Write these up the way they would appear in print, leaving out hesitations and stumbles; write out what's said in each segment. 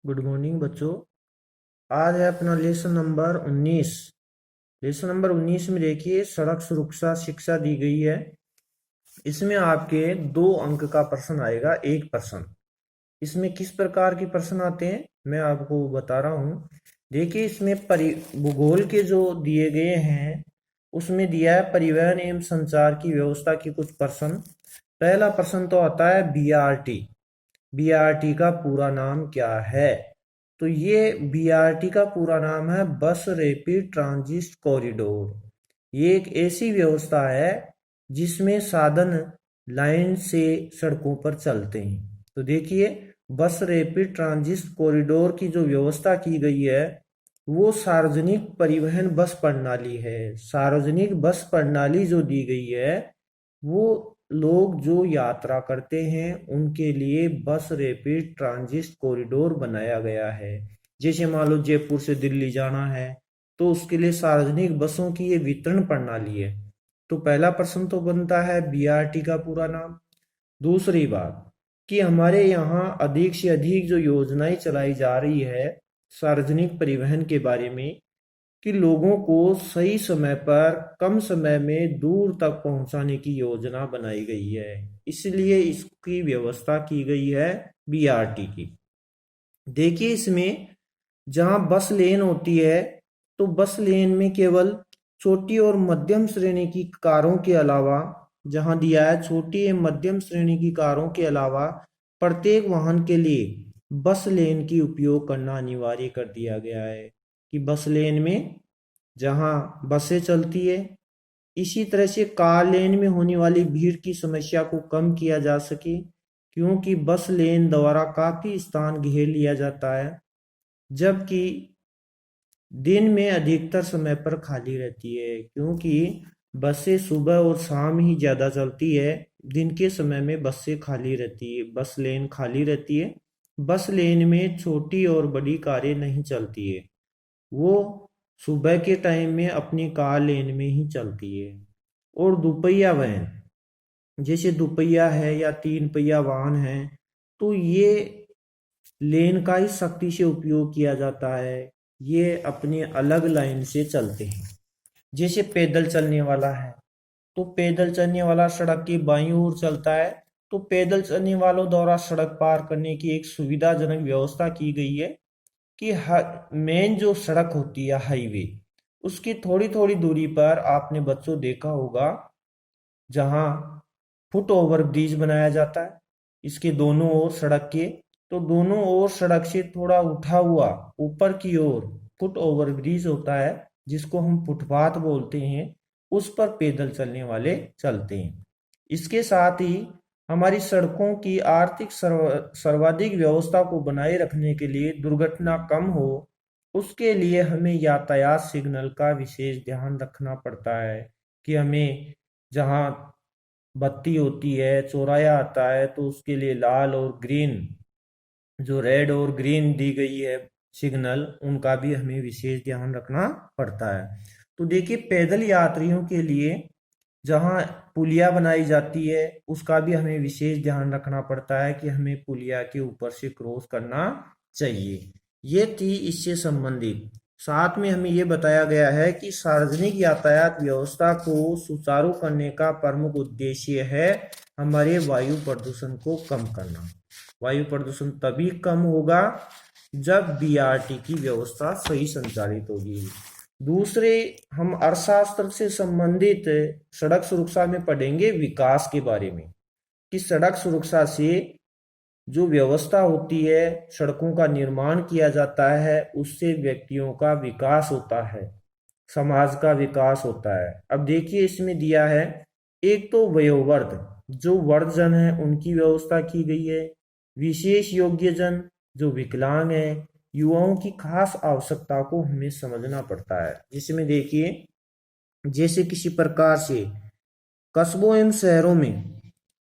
Good morning बच्चों। आज है अपना लेसन नंबर 19। लेसन नंबर 19 में देखिए सड़क सुरक्षा शिक्षा दी गई है। इसमें आपके 2 अंक का प्रश्न आएगा, एक प्रश्न। इसमें किस प्रकार के प्रश्न आते हैं मैं आपको बता रहा हूँ। देखिए इसमें भूगोल के जो दिए गए हैं उसमें दिया है परिवहन एवं संचार की व्यवस्था की कुछ प्रश्न। पहला प्रश्न तो आता है बीआरटी। बीआरटी का पूरा नाम क्या है? तो ये बीआरटी का पूरा नाम है बस रैपिड ट्रांजिट कॉरिडोर। ये एक ऐसी व्यवस्था है जिसमें साधन लाइन से सड़कों पर चलते हैं। तो देखिए बस रैपिड ट्रांजिट कॉरिडोर की जो व्यवस्था की गई है वो सार्वजनिक परिवहन बस प्रणाली है। सार्वजनिक बस प्रणाली जो दी गई है वो लोग जो यात्रा करते हैं उनके लिए बस रैपिड ट्रांजिट कॉरिडोर बनाया गया है। जैसे मान लो जयपुर से दिल्ली जाना है तो उसके लिए सार्वजनिक बसों की ये वितरण प्रणाली है। तो पहला प्रश्न तो बनता है बीआरटी का पूरा नाम। दूसरी बात कि हमारे यहाँ अधिक से अधिक जो योजनाएं चलाई जा रही है सार्वजनिक परिवहन के बारे में कि लोगों को सही समय पर कम समय में दूर तक पहुंचाने की योजना बनाई गई है, इसलिए इसकी व्यवस्था की गई है बीआरटी की। देखिए इसमें जहां बस लेन होती है तो बस लेन में केवल छोटी और मध्यम श्रेणी की कारों के अलावा, जहां दिया है छोटी एवं मध्यम श्रेणी की कारों के अलावा प्रत्येक वाहन के लिए बस लेन की उपयोग करना अनिवार्य कर दिया गया है कि बस लेन में जहां बसें चलती है इसी तरह से कार लेन में होने वाली भीड़ की समस्या को कम किया जा सके, क्योंकि बस लेन द्वारा काफी स्थान घेर लिया जाता है जबकि दिन में अधिकतर समय पर खाली रहती है, क्योंकि बसें सुबह और शाम ही ज्यादा चलती है। दिन के समय में बसें खाली रहती है, बस लेन खाली रहती है। बस लेन में छोटी और बड़ी कारें नहीं चलती है, वो सुबह के टाइम में अपनी कार लेन में ही चलती है। और दोपहिया वाहन जैसे दोपहिया है या 3 पहिया वाहन है तो ये लेन का ही सख्ती से उपयोग किया जाता है। ये अपनी अलग लाइन से चलते हैं। जैसे पैदल चलने वाला है तो पैदल चलने वाला सड़क की बाईं ओर चलता है। तो पैदल चलने वालों द्वारा सड़क पार करने की एक सुविधाजनक व्यवस्था की गई है कि मेन जो सड़क होती है हाईवे उसकी थोड़ी थोड़ी दूरी पर आपने बच्चों देखा होगा जहां फुट ओवर ब्रिज बनाया जाता है इसके दोनों ओर सड़क के। तो दोनों ओर सड़क से थोड़ा उठा हुआ ऊपर की ओर फुट ओवर ब्रिज होता है जिसको हम फुटपाथ बोलते हैं, उस पर पैदल चलने वाले चलते हैं। इसके साथ ही हमारी सड़कों की आर्थिक सर्वाधिक व्यवस्था को बनाए रखने के लिए दुर्घटना कम हो उसके लिए हमें यातायात सिग्नल का विशेष ध्यान रखना पड़ता है कि हमें जहाँ बत्ती होती है चौराया आता है तो उसके लिए लाल और ग्रीन, जो रेड और ग्रीन दी गई है सिग्नल, उनका भी हमें विशेष ध्यान रखना पड़ता है। तो देखिए पैदल यात्रियों के लिए जहाँ पुलिया बनाई जाती है उसका भी हमें विशेष ध्यान रखना पड़ता है कि हमें पुलिया के ऊपर से क्रॉस करना चाहिए। ये थी इससे संबंधित। साथ में हमें ये बताया गया है कि सार्वजनिक यातायात व्यवस्था को सुचारू करने का प्रमुख उद्देश्य है हमारे वायु प्रदूषण को कम करना। वायु प्रदूषण तभी कम होगा जब बीआरटी की व्यवस्था सही संचालित होगी। दूसरे हम अर्थशास्त्र से संबंधित सड़क सुरक्षा में पढ़ेंगे विकास के बारे में कि सड़क सुरक्षा से जो व्यवस्था होती है सड़कों का निर्माण किया जाता है उससे व्यक्तियों का विकास होता है, समाज का विकास होता है। अब देखिए इसमें दिया है एक तो वयोवर्ग, जो वर्गजन है उनकी व्यवस्था की गई है। विशेष योग्य जन जो विकलांग है, युवाओं की खास आवश्यकता को हमें समझना पड़ता है। जिसमें देखिए जैसे किसी प्रकार से कस्बों एवं शहरों में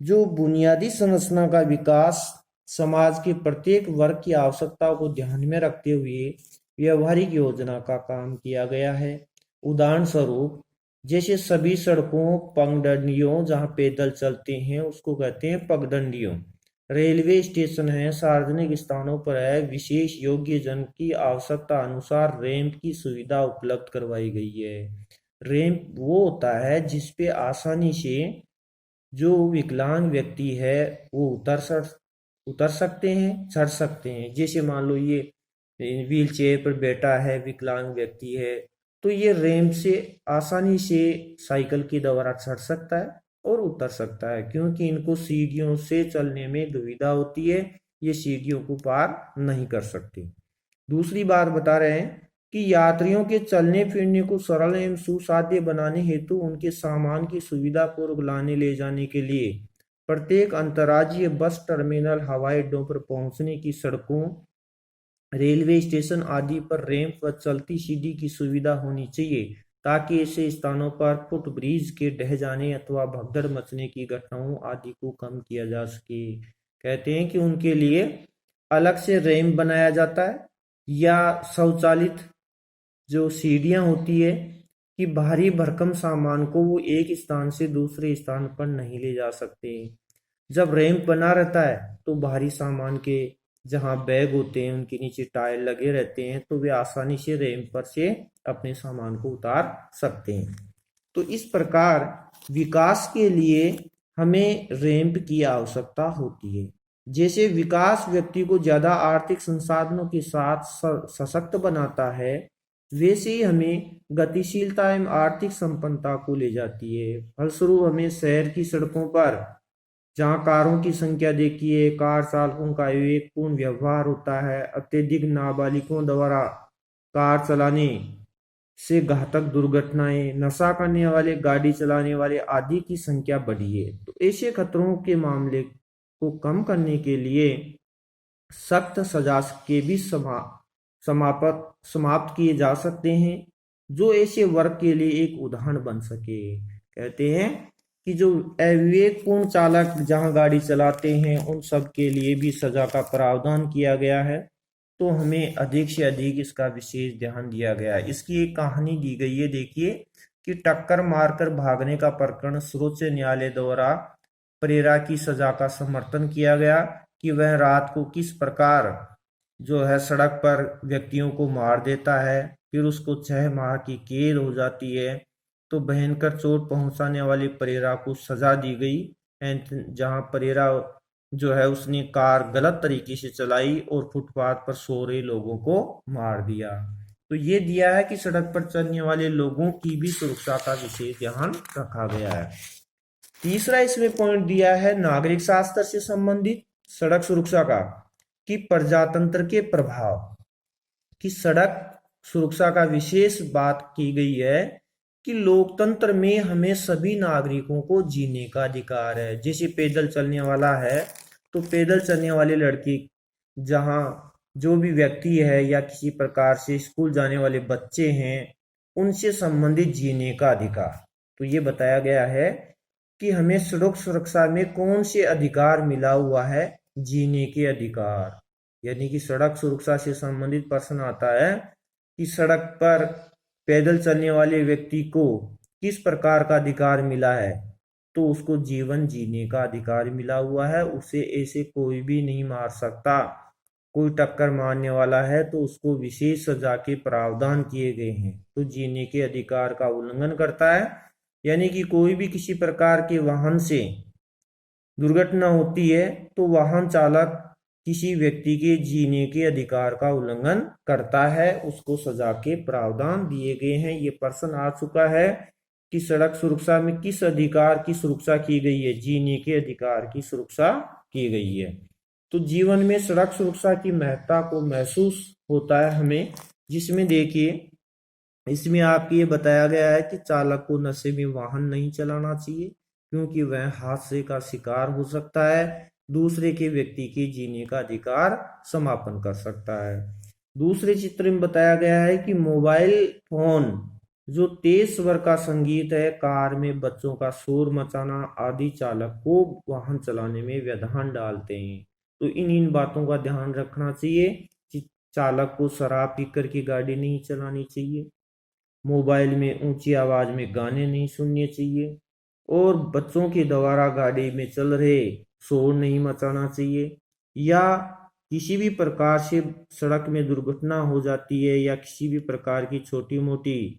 जो बुनियादी संरचना का विकास समाज के प्रत्येक वर्ग की आवश्यकताओं को ध्यान में रखते हुए व्यवहारिक योजना का काम किया गया है। उदाहरण स्वरूप जैसे सभी सड़कों पगडंडियों जहाँ पैदल चलते हैं उसको कहते हैं पगडंडियों, रेलवे स्टेशन है, सार्वजनिक स्थानों पर है, विशेष योग्य जन की आवश्यकता अनुसार रैंप की सुविधा उपलब्ध करवाई गई है। रैंप वो होता है जिस पे आसानी से जो विकलांग व्यक्ति है वो उतर सकते हैं, चढ़ सकते हैं। जैसे मान लो ये व्हील चेयर पर बैठा है, विकलांग व्यक्ति है, तो ये रैंप से आसानी से साइकिल के द्वारा चढ़ सकता है और उतर सकता है, क्योंकि इनको सीढ़ियों से चलने में दुविधा होती है, ये सीढ़ियों को पार नहीं कर सकते। दूसरी बात बता रहे हैं कि यात्रियों के चलने फिरने को सरल एवं सुसाध्य बनाने हेतु उनके सामान की सुविधा पूर्वक लाने ले जाने के लिए प्रत्येक अंतर्राज्यीय बस टर्मिनल, हवाई अड्डों पर पहुंचने की सड़कों, रेलवे स्टेशन आदि पर रैंप व चलती सीढ़ी की सुविधा होनी चाहिए, ताकि ऐसे स्थानों पर फुट ब्रिज के ढह जाने अथवा भगदड़ मचने की घटनाओं आदि को कम किया जा सके। कहते हैं कि उनके लिए अलग से रैंप बनाया जाता है या स्वचालित जो सीढ़ियां होती है कि भारी भरकम सामान को वो एक स्थान से दूसरे स्थान पर नहीं ले जा सकते। जब रैंप बना रहता है तो भारी सामान के जहाँ बैग होते हैं उनके नीचे टायर लगे रहते हैं, तो वे आसानी से रैंप पर से अपने सामान को उतार सकते हैं। तो इस प्रकार विकास के लिए हमें रैंप की आवश्यकता होती है। जैसे विकास व्यक्ति को ज्यादा आर्थिक संसाधनों के साथ सशक्त बनाता है, वैसे ही हमें गतिशीलता एवं आर्थिक संपन्नता को ले जाती है। फलस्वरूप हमें शहर की सड़कों पर जहाँ कारों की संख्या देखिए, कार चालकों का विवेकपूर्ण व्यवहार होता है, अत्यधिक नाबालिगों द्वारा कार चलाने से घातक दुर्घटनाएं, नशा करने वाले गाड़ी चलाने वाले आदि की संख्या बढ़ी है। तो ऐसे खतरों के मामले को कम करने के लिए सख्त सजा के भी समाप्त किए जा सकते हैं, जो ऐसे वर्ग के लिए एक उदाहरण बन सके। कहते हैं कि जो अविवेकपूर्ण चालक जहां गाड़ी चलाते हैं उन सब के लिए भी सजा का प्रावधान किया गया है। तो हमें अधिक से अधिक इसका विशेष ध्यान दिया गया है। इसकी एक कहानी दी गई है, देखिए कि टक्कर मारकर भागने का प्रकरण सर्वोच्च न्यायालय द्वारा परेरा की सजा का समर्थन किया गया कि वह रात को किस प्रकार जो है सड़क पर व्यक्तियों को मार देता है, फिर उसको 6 माह की कैद हो जाती है। तो भयंकर चोट पहुंचाने वाले परेरा को सजा दी गई, जहां परेरा जो है उसने कार गलत तरीके से चलाई और फुटपाथ पर सो रहे लोगों को मार दिया। तो ये दिया है कि सड़क पर चलने वाले लोगों की भी सुरक्षा का विशेष ध्यान रखा गया है। तीसरा इसमें पॉइंट दिया है नागरिक शास्त्र से संबंधित सड़क सुरक्षा का, कि प्रजातंत्र के प्रभाव की सड़क सुरक्षा का विशेष बात की गई है कि लोकतंत्र में हमें सभी नागरिकों को जीने का अधिकार है। जैसे पैदल चलने वाला है तो पैदल चलने वाले लड़के, जहाँ जो भी व्यक्ति है या किसी प्रकार से स्कूल जाने वाले बच्चे हैं, उनसे संबंधित जीने का अधिकार। तो ये बताया गया है कि हमें सड़क सुरक्षा में कौन से अधिकार मिला हुआ है, जीने के अधिकार। यानी कि सड़क सुरक्षा से संबंधित प्रश्न आता है कि सड़क पर पैदल चलने वाले व्यक्ति को किस प्रकार का अधिकार मिला है, तो उसको जीवन जीने का अधिकार मिला हुआ है। उसे ऐसे कोई भी नहीं मार सकता। कोई टक्कर मारने वाला है तो उसको विशेष सजा के प्रावधान किए गए हैं। तो जीने के अधिकार का उल्लंघन करता है, यानी कि कोई भी किसी प्रकार के वाहन से दुर्घटना होती है तो वाहन चालक किसी व्यक्ति के जीने के अधिकार का उल्लंघन करता है, उसको सजा के प्रावधान दिए गए हैं। ये प्रश्न आ चुका है कि सड़क सुरक्षा में किस अधिकार की सुरक्षा की गई है, जीने के अधिकार की सुरक्षा की गई है। तो जीवन में सड़क सुरक्षा की महत्ता को महसूस होता है हमें, जिसमें देखिए इसमें आपको ये बताया गया है कि चालक को नशे में वाहन नहीं चलाना चाहिए, क्योंकि वह हादसे का शिकार हो सकता है, दूसरे के व्यक्ति के जीने का अधिकार समापन कर सकता है। दूसरे चित्र में बताया गया है कि मोबाइल फोन जो तेज स्वर का संगीत है, कार में बच्चों का शोर मचाना आदि चालक को वाहन चलाने में व्यवधान डालते हैं। तो इन बातों का ध्यान रखना चाहिए कि चालक को शराब पीकर के गाड़ी नहीं चलानी चाहिए, मोबाइल में ऊंची आवाज में गाने नहीं सुनने चाहिए, और बच्चों के द्वारा गाड़ी में चल रहे शोर नहीं मचाना चाहिए, या किसी भी प्रकार से सड़क में दुर्घटना हो जाती है या किसी भी प्रकार की छोटी मोटी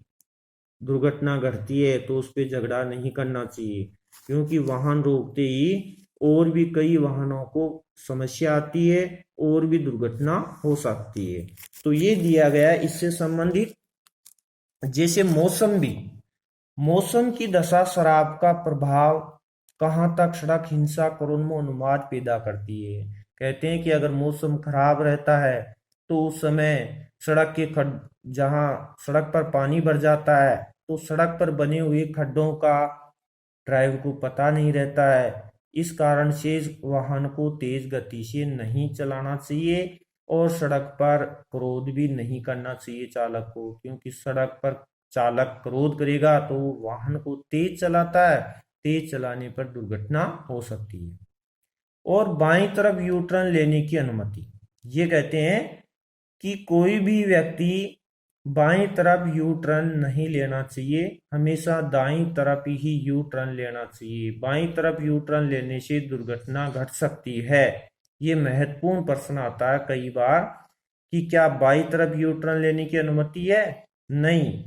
दुर्घटना घटती है तो उस पर झगड़ा नहीं करना चाहिए, क्योंकि वाहन रोकते ही और भी कई वाहनों को समस्या आती है और भी दुर्घटना हो सकती है। तो ये दिया गया है इससे संबंधित। जैसे मौसम की दशा शराब का प्रभाव कहाँ तक सड़क हिंसा करुण अनुवाद पैदा करती है। कहते हैं कि अगर मौसम खराब रहता है तो उस समय सड़क के खड जहाँ सड़क पर पानी भर जाता है तो सड़क पर बने हुए खड्डों का ड्राइवर को पता नहीं रहता है। इस कारण से वाहन को तेज गति से नहीं चलाना चाहिए और सड़क पर क्रोध भी नहीं करना चाहिए चालक को, क्योंकि सड़क पर चालक क्रोध करेगा तो वाहन को तेज चलाता है, तेज चलाने पर दुर्घटना हो सकती है। और बाईं तरफ यू टर्न लेने की अनुमति, ये कहते हैं कि कोई भी व्यक्ति बाईं तरफ यू टर्न नहीं लेना चाहिए, हमेशा दाईं तरफ ही यू टर्न लेना चाहिए। बाईं तरफ यू टर्न लेने से दुर्घटना घट सकती है। ये महत्वपूर्ण प्रश्न आता है कई बार कि क्या बाईं तरफ यू टर्न लेने की अनुमति है? नहीं,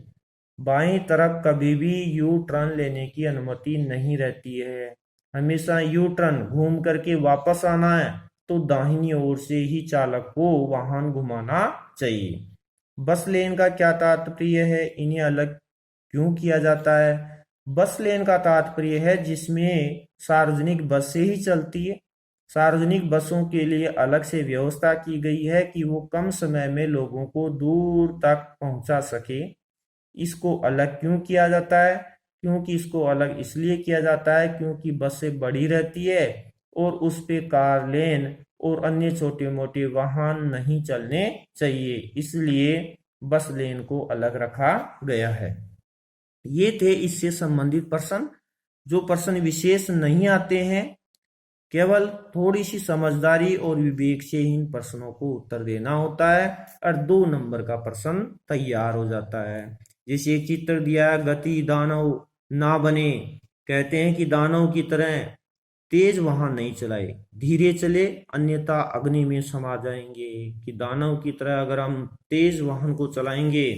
बाईं तरफ कभी भी यू टर्न लेने की अनुमति नहीं रहती है। हमेशा यू टर्न घूम करके वापस आना है तो दाहिनी ओर से ही चालक को वाहन घुमाना चाहिए। बस लेन का क्या तात्पर्य है, इन्हें अलग क्यों किया जाता है? बस लेन का तात्पर्य है जिसमें सार्वजनिक बसें ही चलती है। सार्वजनिक बसों के लिए अलग से व्यवस्था की गई है कि वो कम समय में लोगों को दूर तक पहुंचा सके। इसको अलग क्यों किया जाता है? क्योंकि इसको अलग इसलिए किया जाता है क्योंकि बसें बड़ी रहती है और उस पे कार लेन और अन्य छोटे मोटे वाहन नहीं चलने चाहिए, इसलिए बस लेन को अलग रखा गया है। ये थे इससे संबंधित प्रश्न। जो प्रश्न विशेष नहीं आते हैं, केवल थोड़ी सी समझदारी और विवेक से इन प्रश्नों को उत्तर देना होता है और 2 नंबर का प्रश्न तैयार हो जाता है। जैसे एक चित्र दिया, गति दानव ना बने। कहते हैं कि दानव की तरह तेज वाहन नहीं चलाए, धीरे चले अन्यथा अग्नि में समा जाएंगे। कि दानव की तरह अगर हम तेज वाहन को चलाएंगे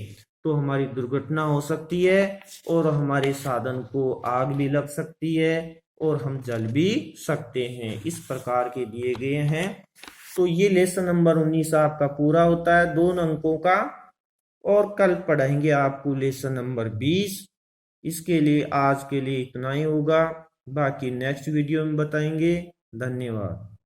तो हमारी दुर्घटना हो सकती है और हमारे साधन को आग भी लग सकती है और हम जल भी सकते हैं। इस प्रकार के दिए गए हैं। तो ये लेसन नंबर 19 आपका पूरा होता है 2 अंकों का। और कल पढ़ेंगे आपको लेसन नंबर 20। इसके लिए आज के लिए इतना ही होगा, बाकी नेक्स्ट वीडियो में बताएंगे। धन्यवाद।